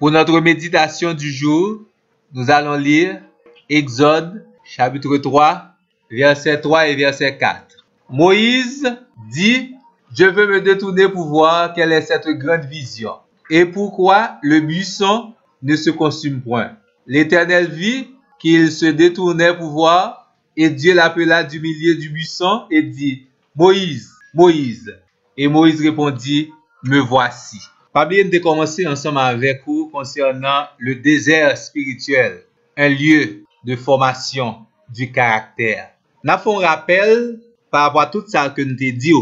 Pour notre méditation du jour, nous allons lire Exode chapitre 3, verset 3 et verset 4. Moïse dit, je veux me détourner pour voir quelle est cette grande vision et pourquoi le buisson ne se consume point. L'Éternel vit qu'il se détournait pour voir et Dieu l'appela du milieu du buisson et dit, Moïse, Moïse. Et Moïse répondit, me voici. Pas bien de commencer ensemble avec vous concernant le désert spirituel, un lieu de formation du caractère. Nous avons un rappel par rapport à tout ça que nous avons dit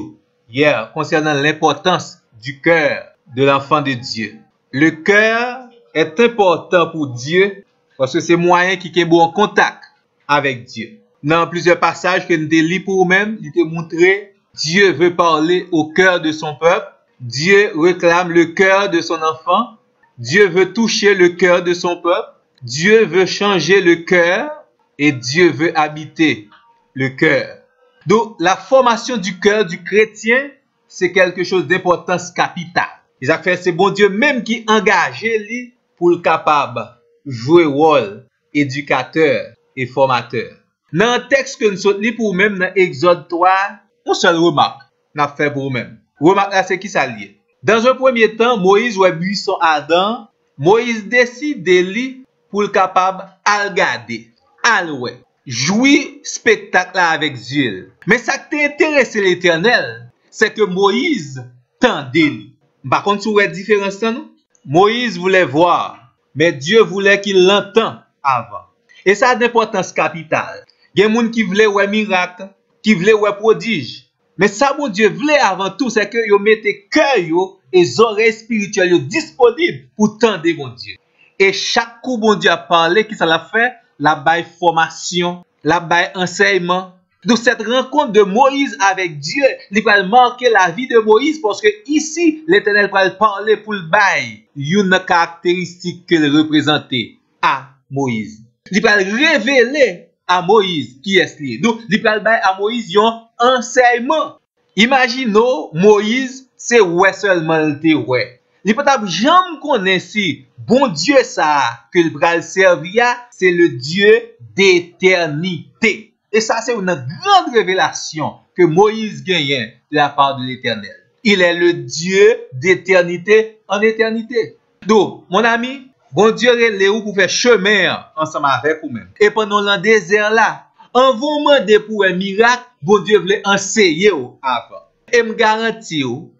hier concernant l'importance du cœur de l'enfant de Dieu. Le cœur est important pour Dieu parce que c'est moyen qui est bon en contact avec Dieu. Dans plusieurs passages que nous avons lus pour nous-mêmes, il te montré Dieu veut parler au cœur de son peuple. Dieu réclame le cœur de son enfant. Dieu veut toucher le cœur de son peuple. Dieu veut changer le cœur et Dieu veut habiter le cœur. Donc, la formation du cœur du chrétien, c'est quelque chose d'importance capitale. C'est bon Dieu même qui engage lui pour le capable jouer rôle éducateur et formateur. Dans un texte que nous sommes lus pour nous-mêmes dans Exode 3, on seule remarque n'a fait pour nous-mêmes. Remarque là, c'est qui ça lié? Dans un premier temps, Moïse ou buisson ardent, Moïse décide de lui pour le capable à regarder, à louer, jouer spectacle là avec Dieu. Mais ça qui intéresse l'Éternel, c'est que Moïse tendait lui. Par contre, tu vois la différence non? Moïse voulait voir, mais Dieu voulait qu'il l'entende avant. Et ça a d'importance capitale. Il y a des gens qui voulaient voir miracle, qui voulaient voir prodige. Mais ça, mon Dieu, voulait avant tout, c'est que vous mettez cœur et oreilles spirituelles disponibles pour tendre, mon Dieu. Et chaque coup, mon Dieu a parlé, qui ça l'a fait? La baille formation, la baille enseignement. Donc, cette rencontre de Moïse avec Dieu, il va marquer la vie de Moïse parce que ici, l'Éternel va parler pour le bail. Une caractéristique qu'il représentait à Moïse. Il va révéler à Moïse qui est lui. Donc, il va bailler à Moïse un enseignement. Imaginons Moïse, c'est ouais seulement le ouais. Il peut pas jamais connaître si bon Dieu ça que le bras servir, c'est le Dieu d'éternité. Et ça c'est une grande révélation que Moïse gagne de la part de l'Éternel. Il est le Dieu d'éternité en éternité. Donc, mon ami, bon Dieu relève vous pour faire chemin ensemble avec vous-même. Et pendant le désert là, en vous demandez pour un miracle, bon Dieu voulait enseigner avant. Et me garantis ou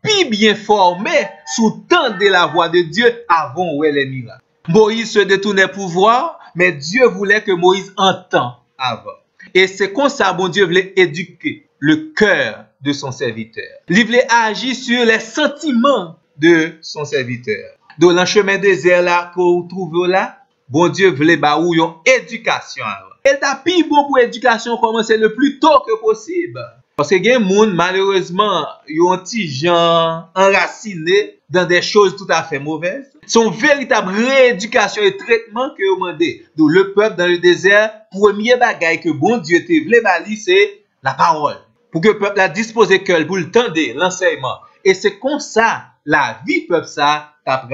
plus bien formé sous temps de la voix de Dieu avant les miracles. Moïse se détournait pour voir, mais Dieu voulait que Moïse entende avant. Et c'est comme ça bon Dieu voulait éduquer le cœur de son serviteur. Il voulait agir sur les sentiments de son serviteur. Dans le chemin désert là que vous trouvez là, bon Dieu voulait baou une éducation. Et ta plus bon pour l'éducation commencer le plus tôt que possible. Parce que il y a des gens, malheureusement, ils ont petit gens enracinés dans des choses tout à fait mauvaises. Son véritable rééducation et traitement que vous demandez. Donc le peuple dans le désert, premier bagage que bon Dieu te voulait bali, c'est la parole. Pour que le peuple a disposé cœur pour le tendre l'enseignement. Et c'est comme ça, la vie peuple ça, t'a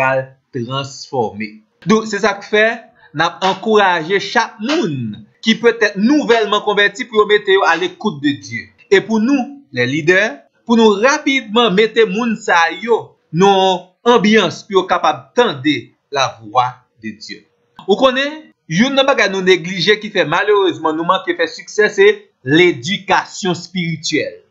transformé. Donc c'est ça que fait, n'a encouragé chaque monde qui peut être nouvellement converti pour mettre à l'écoute de Dieu. Et pour nous, les leaders, pour nous rapidement mettre moun sa yo dans ambiance pour capable tendre la voix de Dieu. Vous connaissez, une bagage nous négliger qui fait malheureusement nous manquer faire succès, c'est l'éducation spirituelle.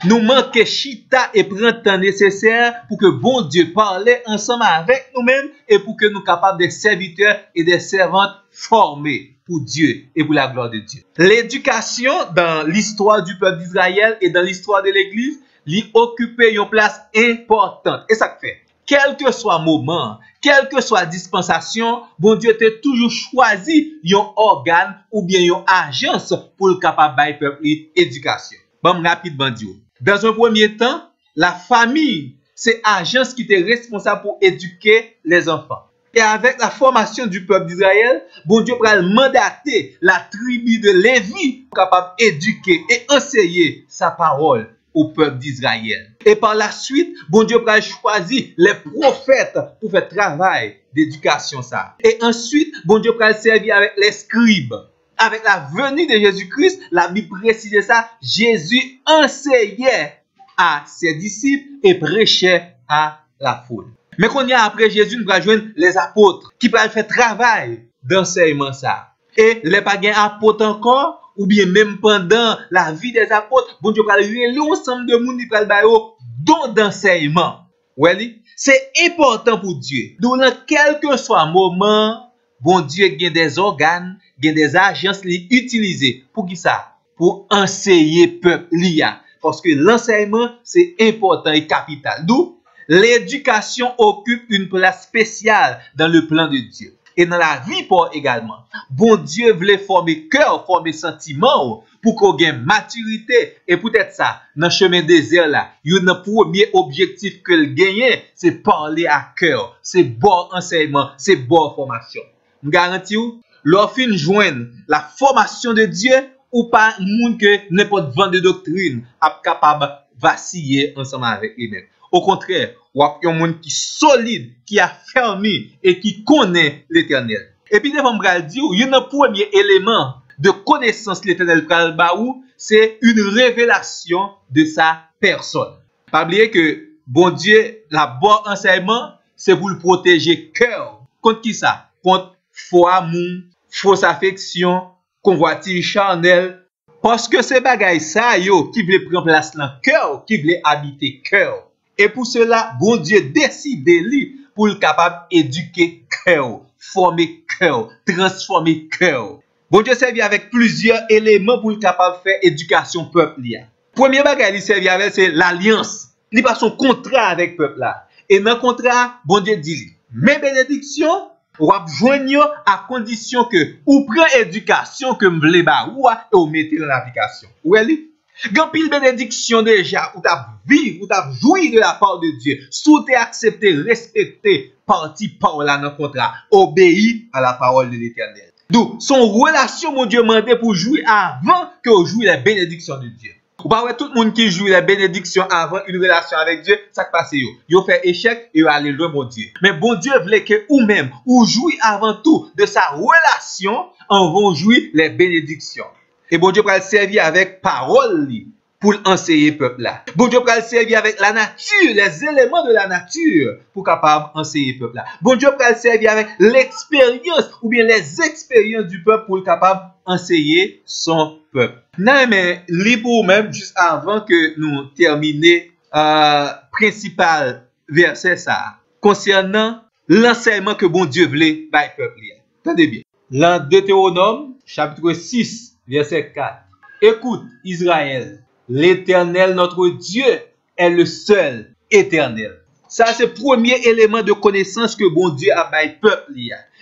Nous manquons chita et prendre le temps nécessaire pour que bon Dieu parle ensemble avec nous-mêmes et pour que nous soyons capables d'être serviteurs et des servantes formés pour Dieu et pour la gloire de Dieu. L'éducation dans l'histoire du peuple d'Israël et dans l'histoire de l'Église, lui occuper une place importante. Et ça fait, quel que soit moment, quelle que soit dispensation, bon Dieu t'a toujours choisi un organe ou bien une agence pour le capable de peuple éducation. Bon, rapidement dire. Dans un premier temps, la famille, c'est l'agence qui est responsable pour éduquer les enfants. Et avec la formation du peuple d'Israël, bon Dieu va mandater la tribu de Lévi pour capable d'éduquer et enseigner sa parole au peuple d'Israël. Et par la suite, bon Dieu a choisi les prophètes pour faire travail d'éducation ça. Et ensuite, bon Dieu a servi avec les scribes. Avec la venue de Jésus-Christ, la Bible précise ça, Jésus enseignait à ses disciples et prêchait à la foule. Mais qu'on y a après Jésus, nous allons joindre les apôtres qui peuvent faire travail d'enseignement ça. Et les païens apôtres encore, ou bien même pendant la vie des apôtres, bon Dieu va réunir l'ensemble de monde qui va faire don d'enseignement. C'est important pour Dieu. Donc, dans quel que soit le moment, bon Dieu a des organes, des agences utilisées. Pour qui ça? Pour enseigner le peuple l'IA. Parce que l'enseignement, c'est important et capital. D'où l'éducation occupe une place spéciale dans le plan de Dieu. Et dans la vie également. Bon Dieu voulait former cœur, former sentiment pour qu'on ait maturité. Et peut-être ça, dans le chemin désert là, le premier objectif que le gagne, c'est parler à cœur. C'est bon enseignement, c'est bonne formation. Je garantis vous, l'offre joindre la formation de Dieu ou pas monde que n'importe vent de doctrine est capable de vaciller ensemble avec lui-même. Au contraire, ou a un monde qui est solide, qui a fermé et qui connaît l'Éternel. Et puis, devant me dire, il y a un premier élément de connaissance de l'Éternel, c'est une révélation de sa personne. Pas oublier que, bon Dieu, la bon enseignement, c'est pour le protéger cœur. Contre qui ça? Contre faux amour, fausse affection, convoitise charnelle. Parce que c'est bagaille ça, yo, qui veut prendre place dans le cœur, qui veut habiter cœur. Et pour cela, bon Dieu décide lui pour le capable d'éduquer cœur, former cœur, transformer cœur. Bon Dieu servi avec plusieurs éléments pour le capable de faire éducation peuple. Premier bagage, il servi avec, c'est l'alliance. Il passe son contrat avec peuple là. Et dans le contrat, bon Dieu dit, mes bénédictions, ou joignent à condition que ou prend éducation que m'vle ba ou et ou mettez dans l'application. Oui, grand pile bénédiction déjà ou t'as vivre ou t'as joui de la part de Dieu. Sous t'es accepté, respecté, parti par là dans le contrat, obéi à la parole de l'Éternel. Donc son relation mon Dieu mandé pour jouir avant que vous jouiez les bénédictions de Dieu. Ou pas tout le monde qui joue les bénédictions avant une relation avec Dieu, ça passe yo. Yo fait échec et yo aller loin mon Dieu. Mais bon Dieu voulait que ou même ou jouir avant tout de sa relation en vont jouir les bénédictions. Et bon Dieu va le servir avec parole pour enseigner peuple là. Bon Dieu va le servir avec la nature, les éléments de la nature pour capable enseigner peuple là. Bon Dieu va le servir avec l'expérience ou bien les expériences du peuple pour capable enseigner son peuple. Non mais pour même juste avant que nous terminer principal verset ça concernant l'enseignement que bon Dieu voulait par le peuple. Attendez bien. Dans Deutéronome chapitre 6 verset 4. Écoute Israël, l'Éternel notre Dieu est le seul éternel. Ça c'est le premier élément de connaissance que bon Dieu a bail peuple.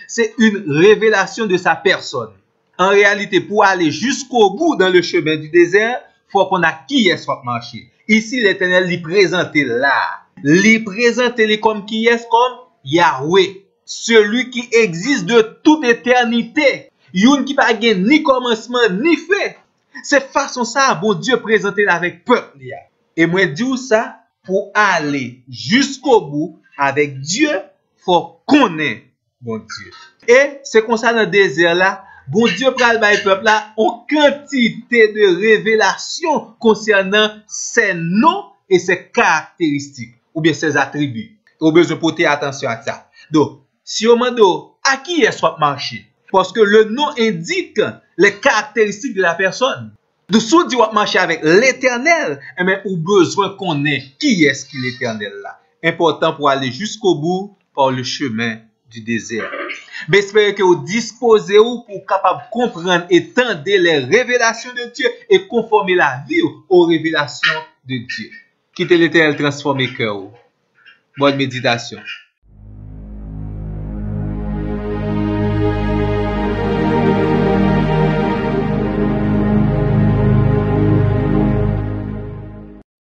C'est une révélation de sa personne. En réalité, pour aller jusqu'au bout dans le chemin du désert, il faut qu'on a qui est soit marché. Ici, l'Éternel l'y présenté là. L'y présenté comme qui est comme Yahweh. Celui qui existe de toute éternité. Youn qui pas ni commencement ni fin. C'est façon ça, bon Dieu présenté avec peuple. Et moi dis ça, pour aller jusqu'au bout avec Dieu, faut connaître bon Dieu. Et c'est comme ça dans le désert là, bon Dieu pral bay peuple là, en quantité de révélations concernant ses noms et ses caractéristiques, ou bien ses attributs. Au besoin de porter attention à ça. Donc, si on demande à qui est soit marché, parce que le nom indique les caractéristiques de la personne. De sous dit on marcher avec l'Éternel, mais ou besoin qu'on ait qui est-ce qui l'Éternel là. Important pour aller jusqu'au bout par le chemin du désert. Mais j'espère que vous disposez pour capable comprendre et tendre les révélations de Dieu et conformer la vie aux révélations de Dieu. Quittez l'Éternel transformer cœur. Bonne méditation.